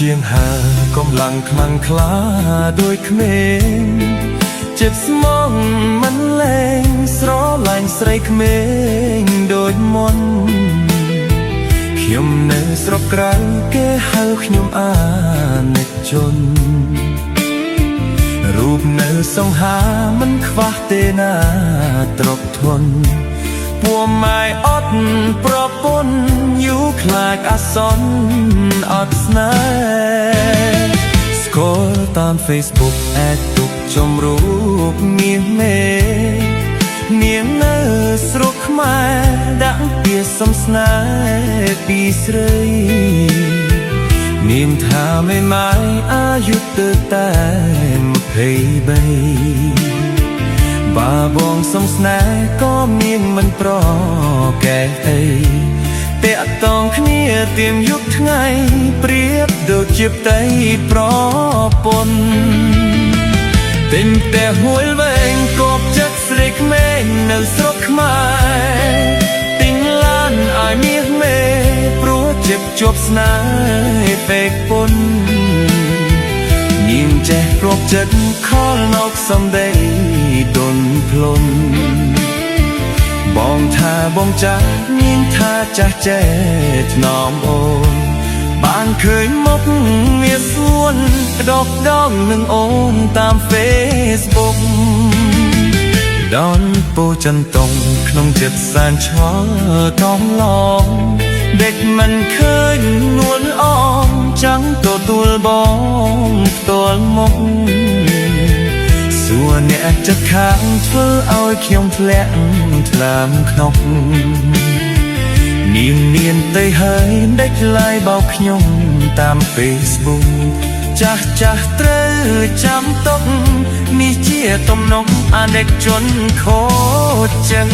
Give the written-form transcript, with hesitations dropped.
ជាងហើកំឡังខ្មាំងខ្លាដោយក្មេងចិត្តស្មងមិនលែងស្រឡាញ់ស្រីក្មេងដូចមុនខ្ញុំនៅស្រុកក្រៅគេហៅខ្ញុំអាណិតជនរូបនៅសង្ហាមិនខ្វះទេណាទ្រពធនពួរម៉ែអត់ប្រពន្ធយូរខ្លាចអាសន្នអត់ស្នេហ៍ស្គាល់តាម Facebook អែតទុកចំរូបនាងមេនាងនៅស្រុកខ្មែរដាក់ពាក្យសំស្នេហ៍ពីស្រីនាងថាមេម៉ាយអាយុទៅតែ23បាបងសំស្នេហ៍ក៏មានមិនប្រកែកអីតែអត់តងគ្នាទៀមយប់ថ្ងៃប្រៀបដូចជាផ្ទៃប្រពន្ធទិញផ្ទះមួយវែងគប់ចិត្តស្រីក្មេងនៅស្រុកខ្មែរទិញឡានឲ្យមាសមេព្រោះជាប់ជាប់ស្នេហ៍ពេកពុននាងចេះព្រួបចិត្តខលនៅសំដីដុនភ្លុនបងថាបងចាស់នាងថាចាស់ចេះថ្នមអូនបានឃើញមុខងារសួនដកដងនឹងអូនតាម Facebook ដនពោចន្ទងក្នុងចិត្តសានឆ្ងល់កងឡងដេកមិនឃើញនួនអងចាំងទទួលបងផ្ទាល់មុខសួរអ្នកចិត្តខាងធ្វើឲ្យខ្ញុំធ្លាក់ថ្លើមខ្នប់នាងទៅហើយដេកឡាយបោកខ្ញុំតាម Facebook ចាស់ត្រូវចាំទុកនេះជាទំនុកអនិច្ចជនខូចចឹង